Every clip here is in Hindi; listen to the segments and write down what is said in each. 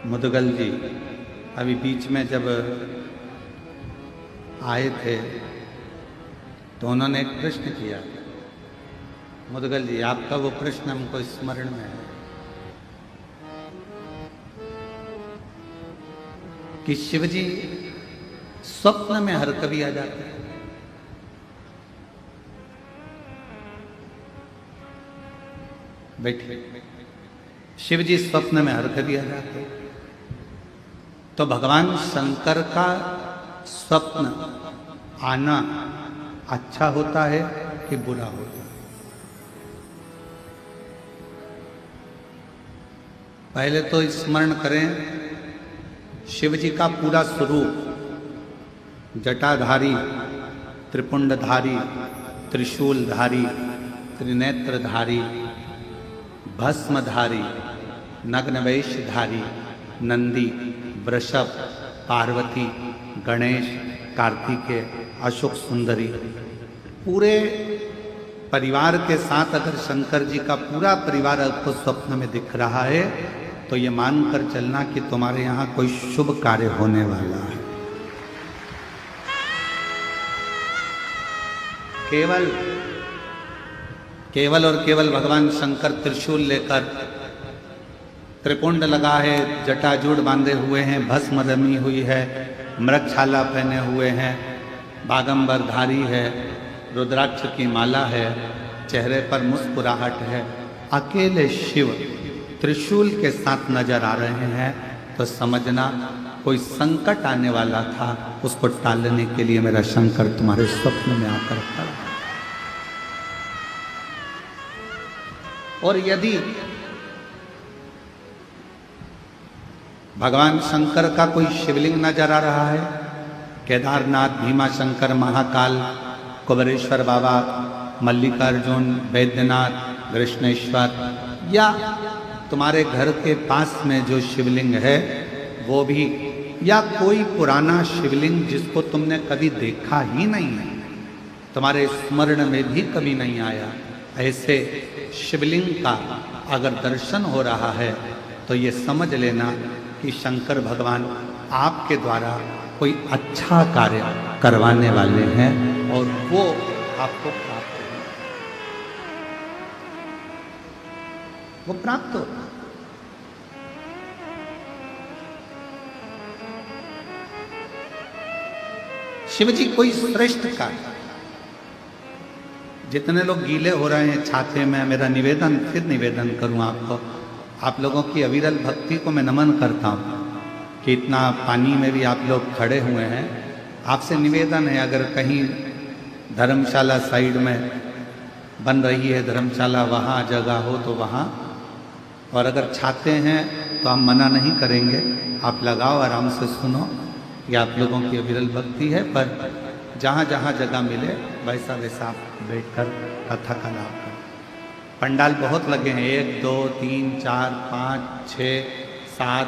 मुदगल जी अभी बीच में जब आए थे तो उन्होंने एक प्रश्न किया। मुदगल जी, आपका वो प्रश्न हमको स्मरण में है कि शिवजी स्वप्न में हर कभी आ जाते हैं। बैठिए। शिवजी स्वप्न में हर कभी आ जाते हैं, तो भगवान शंकर का स्वप्न आना अच्छा होता है कि बुरा होता है? पहले तो स्मरण करें शिवजी का पूरा स्वरूप, जटाधारी, त्रिपुंडधारी, त्रिशूलधारी, त्रिनेत्रधारी, भस्मधारी, नग्नवेशधारी, नंदी, वृषभ, पार्वती, गणेश, कार्तिकेय, अशोक सुंदरी, पूरे परिवार के साथ अगर शंकर जी का पूरा परिवार आपको स्वप्न में दिख रहा है तो ये मानकर चलना कि तुम्हारे यहां कोई शुभ कार्य होने वाला है। केवल और केवल भगवान शंकर त्रिशूल लेकर, त्रिपुंड लगा है, जटाजूड़ बांधे हुए हैं, भस्म रमी हुई है, मृगछाला पहने हुए हैं, बागंबरधारी है, रुद्राक्ष की माला है, चेहरे पर मुस्कुराहट है, अकेले शिव त्रिशूल के साथ नजर आ रहे हैं तो समझना कोई संकट आने वाला था, उसको टालने के लिए मेरा शंकर तुम्हारे स्वप्न में आकर खड़ा। और यदि भगवान शंकर का कोई शिवलिंग नजर आ रहा है, केदारनाथ, भीमाशंकर, महाकाल, कुबेरेश्वर बाबा, मल्लिकार्जुन, वैद्यनाथ, कृष्णेश्वर, या तुम्हारे घर के पास में जो शिवलिंग है वो भी, या कोई पुराना शिवलिंग जिसको तुमने कभी देखा ही नहीं है, तुम्हारे स्मरण में भी कभी नहीं आया, ऐसे शिवलिंग का अगर दर्शन हो रहा है तो ये समझ लेना कि शंकर भगवान आपके द्वारा कोई अच्छा कार्य करवाने वाले हैं और वो आपको प्राप्त हो, वो प्राप्त हो। शिव जी कोई श्रेष्ठ कार्य, जितने लोग गीले हो रहे हैं छाते में, मेरा निवेदन, फिर निवेदन करूं आपको, आप लोगों की अविरल भक्ति को मैं नमन करता हूं कि इतना पानी में भी आप लोग खड़े हुए हैं। आपसे निवेदन है, अगर कहीं धर्मशाला साइड में बन रही है धर्मशाला, वहाँ जगह हो तो वहाँ, और अगर छाते हैं तो हम मना नहीं करेंगे, आप लगाओ, आराम से सुनो, ये आप लोगों की अविरल भक्ति है। पर जहाँ जहाँ जगह मिले वैसा वैसा आप बैठकर कथा का लाभ करें। पंडाल बहुत लगे हैं, 1 2 3 4 5 6 7,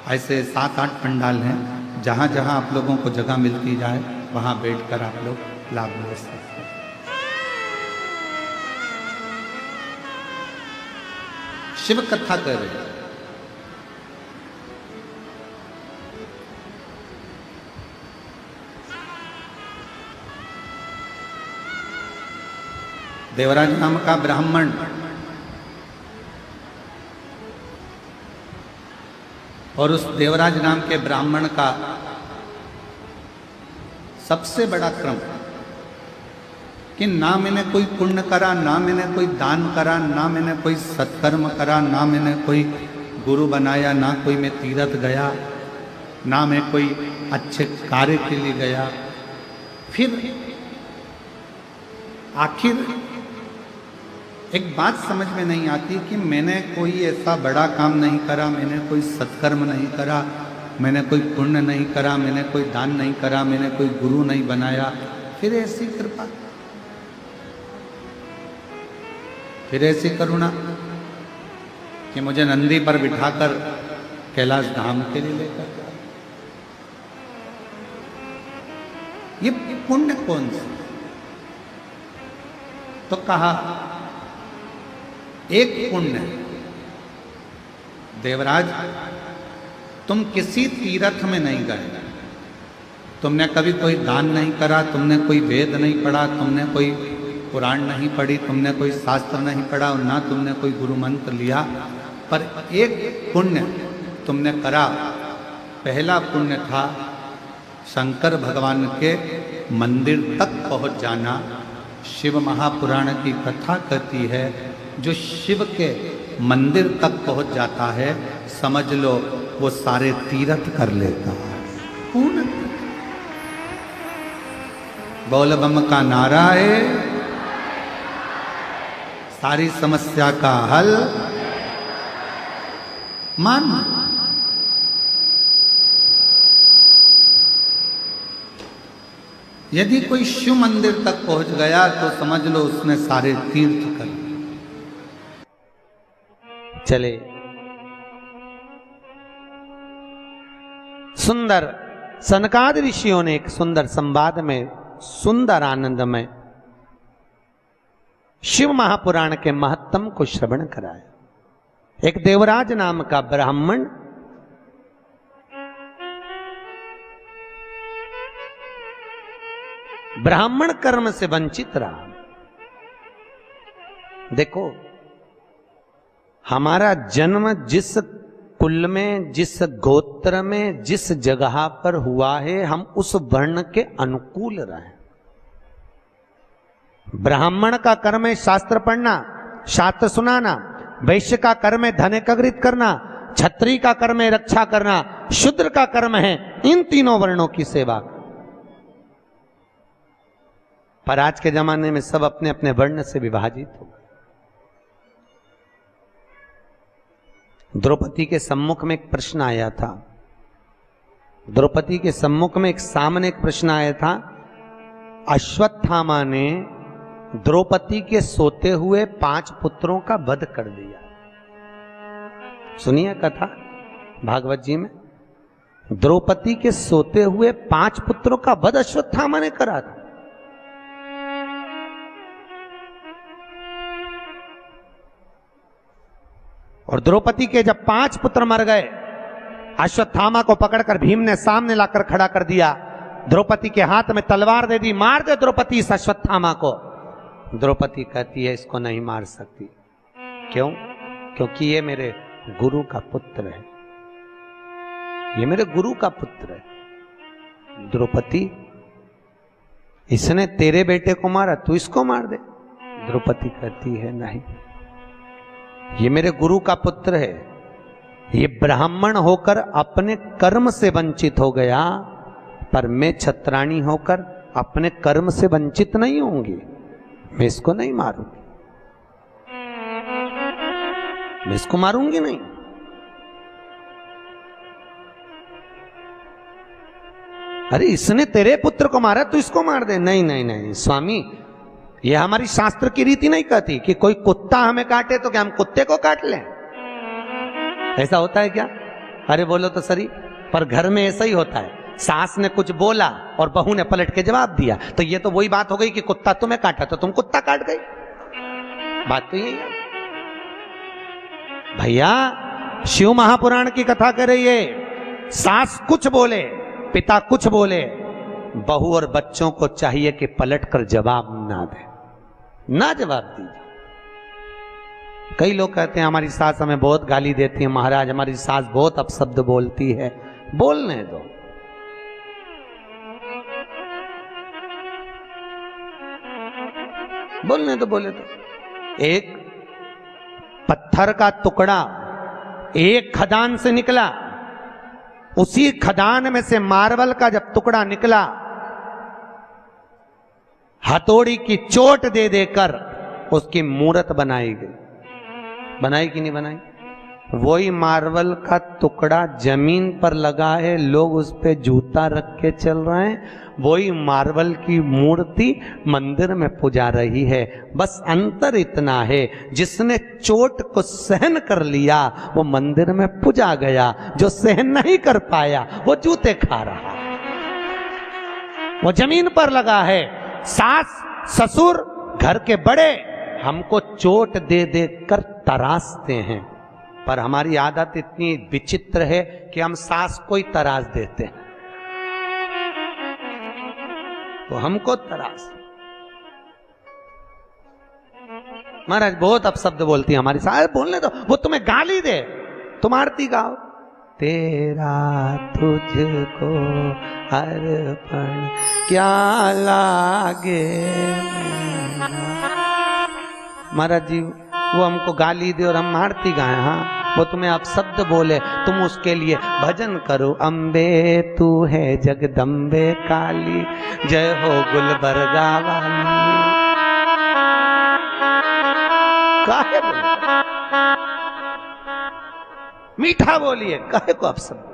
ऐसे 7-8 पंडाल हैं। जहाँ जहाँ आप लोगों को जगह मिलती जाए वहाँ बैठकर आप लोग लाभ ले सकते हैं। शिव कथा कर रहे हैं। देवराज नाम का ब्राह्मण और उस देवराज नाम के ब्राह्मण का सबसे बड़ा क्रम कि ना मैंने कोई पुण्य करा, ना मैंने कोई दान करा, ना मैंने कोई सत्कर्म करा, ना मैंने कोई गुरु बनाया, ना कोई मैं तीर्थ गया, ना मैं कोई अच्छे कार्य के लिए गया। फिर आखिर एक बात समझ में नहीं आती कि मैंने कोई ऐसा बड़ा काम नहीं करा, मैंने कोई सत्कर्म नहीं करा, मैंने कोई पुण्य नहीं करा, मैंने कोई दान नहीं करा, मैंने कोई गुरु नहीं बनाया, फिर ऐसी कृपा, फिर ऐसी करुणा कि मुझे नंदी पर बिठाकर कैलाश धाम के लिए लेकर जाए। ये पुण्य कौन सा? तो कहा एक पुण्य, देवराज तुम किसी तीर्थ में नहीं गए, तुमने कभी कोई दान नहीं करा, तुमने कोई वेद नहीं पढ़ा, तुमने कोई पुराण नहीं पढ़ी, तुमने कोई शास्त्र नहीं पढ़ा और ना तुमने कोई गुरु मंत्र लिया, पर एक पुण्य तुमने करा। पहला पुण्य था शंकर भगवान के मंदिर तक पहुंच जाना। शिव महापुराण की कथा कहती है जो शिव के मंदिर तक पहुंच जाता है, समझ लो वो सारे तीर्थ कर लेता है। पूर्ण बोल बम का नारा है, सारी समस्या का हल मान। यदि कोई शिव मंदिर तक पहुंच गया तो समझ लो उसने सारे तीर्थ कर लिए। चले सुंदर सनकादि ऋषियों ने एक सुंदर संवाद में, सुंदर आनंद में शिव महापुराण के महत्तम को श्रवण कराया। एक देवराज नाम का ब्राह्मण ब्राह्मण कर्म से वंचित रहा। देखो, हमारा जन्म जिस कुल में, जिस गोत्र में, जिस जगह पर हुआ है, हम उस वर्ण के अनुकूल रहे। ब्राह्मण का कर्म है शास्त्र पढ़ना, शास्त्र सुनाना। वैश्य का कर्म है धन एकत्रित करना। क्षत्रिय का कर्म है रक्षा करना। शूद्र का कर्म है इन तीनों वर्णों की सेवा। पर आज के जमाने में सब अपने अपने वर्ण से विभाजित हो गए। द्रौपदी के सम्मुख में एक प्रश्न आया था। द्रौपदी के सम्मुख में सामने एक प्रश्न आया था। अश्वत्थामा ने द्रौपदी के सोते हुए 5 पुत्रों का वध कर दिया। सुनिए कथा भागवत जी में, द्रौपदी के सोते हुए 5 पुत्रों का वध अश्वत्थामा ने करा था। और द्रौपदी के जब 5 पुत्र मर गए, अश्वत्थामा को पकड़कर भीम ने सामने लाकर खड़ा कर दिया। द्रौपदी के हाथ में तलवार दे दी, मार दे द्रौपदी इस अश्वत्थामा को। द्रौपदी कहती है इसको नहीं मार सकती। क्यों? क्योंकि ये मेरे गुरु का पुत्र है, ये मेरे गुरु का पुत्र है। द्रौपदी, इसने तेरे बेटे को मारा, तू इसको मार दे। द्रौपदी कहती है नहीं, ये मेरे गुरु का पुत्र है। ये ब्राह्मण होकर अपने कर्म से वंचित हो गया, पर मैं क्षत्राणी होकर अपने कर्म से वंचित नहीं होंगी। मैं इसको नहीं मारूंगी, मैं इसको मारूंगी नहीं। अरे इसने तेरे पुत्र को मारा, तू इसको मार दे। नहीं नहीं नहीं स्वामी, ये हमारी शास्त्र की रीति नहीं कहती कि कोई कुत्ता हमें काटे तो क्या हम कुत्ते को काट लें? ऐसा होता है क्या? अरे बोलो तो सही। पर घर में ऐसा ही होता है, सास ने कुछ बोला और बहू ने पलट के जवाब दिया, तो ये तो वही बात हो गई कि कुत्ता तुम्हें काटा तो तुम कुत्ता काट गई। बात तो यही है भैया। शिव महापुराण की कथा कर रही है। सास कुछ बोले, पिता कुछ बोले, बहू और बच्चों को चाहिए कि पलट कर जवाब ना दे, ना जवाब दीजिए। कई लोग कहते हैं हमारी सास हमें बहुत गाली देती है, महाराज हमारी सास बहुत अपशब्द बोलती है। बोलने दो, बोलने दो, बोले तो। एक पत्थर का टुकड़ा एक खदान से निकला, उसी खदान में से मार्बल का जब टुकड़ा निकला, हथौड़ी की चोट दे देकर उसकी मूर्त बनाई गई। बनाई कि नहीं बनाई? वही मार्बल का टुकड़ा जमीन पर लगा है, लोग उस पे जूता रख के चल रहे हैं। वही मार्बल की मूर्ति मंदिर में पूजा रही है। बस अंतर इतना है, जिसने चोट को सहन कर लिया वो मंदिर में पूजा गया, जो सहन नहीं कर पाया वो जूते खा रहा, वो जमीन पर लगा है। सास ससुर घर के बड़े हमको चोट दे दे कर तरासते हैं, पर हमारी आदत इतनी विचित्र है कि हम सास को ही तरास देते हैं, तो हमको तरास। महाराज बहुत अपशब्द बोलती है हमारी सास, बोलने दो, वो तुम्हें गाली दे, तुम आरती गाओ। तेरा तुझको अर्पण क्या लागे। महाराज जी वो हमको गाली दे और हम आरती गाए, हाँ वो तुम्हें अपशब्द बोले, तुम उसके लिए भजन करो। अम्बे तू है जगदम्बे काली, जय हो गुलबर्गा वाली। काहे बोले? मीठा बोलिए, काहे को अपशब्द?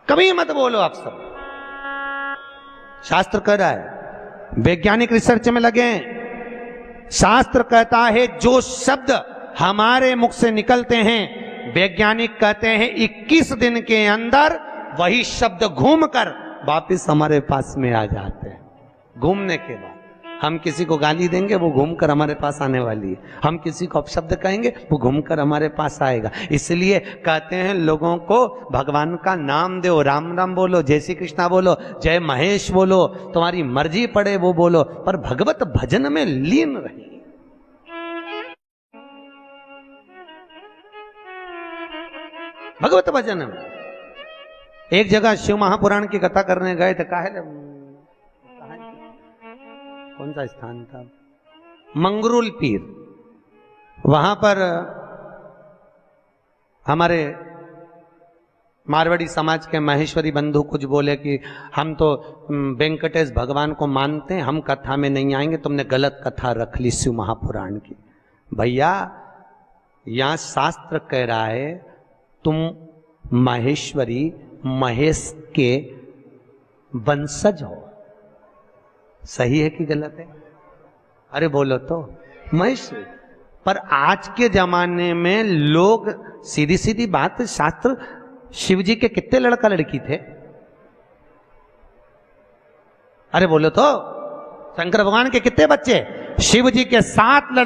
कभी मत बोलो अपशब्द। शास्त्र कह रहा है, वैज्ञानिक रिसर्च में लगे, शास्त्र कहता है जो शब्द हमारे मुख से निकलते हैं, वैज्ञानिक कहते हैं 21 दिन के अंदर वही शब्द घूमकर वापस हमारे पास में आ जाते हैं। घूमने के बाद हम किसी को गाली देंगे, वो घूमकर हमारे पास आने वाली है। हम किसी को अपशब्द कहेंगे, वो घूमकर हमारे पास आएगा। इसलिए कहते हैं लोगों को भगवान का नाम दो, राम राम बोलो, जय श्री कृष्णा बोलो, जय महेश बोलो, तुम्हारी मर्जी पड़े वो बोलो, पर भगवत भजन में लीन रहिए। भगवत भजन में एक जगह शिव महापुराण की कथा करने गए थे, कौन सा स्थान था, मंगरूल पीर। वहां पर हमारे मारवाड़ी समाज के महेश्वरी बंधु कुछ बोले कि हम तो वेंकटेश भगवान को मानते हैं, हम कथा में नहीं आएंगे, तुमने गलत कथा रख ली शिव महापुराण की। भैया यहां शास्त्र कह रहा है तुम महेश्वरी महेश के वंशज हो। सही है कि गलत है? अरे बोलो तो महेश्वरी। पर आज के जमाने में लोग, सीधी सीधी बात, शास्त्र शिव जी के कितने लड़का लड़की थे? अरे बोलो तो, शंकर भगवान के कितने बच्चे? शिव जी के 7 लड़के।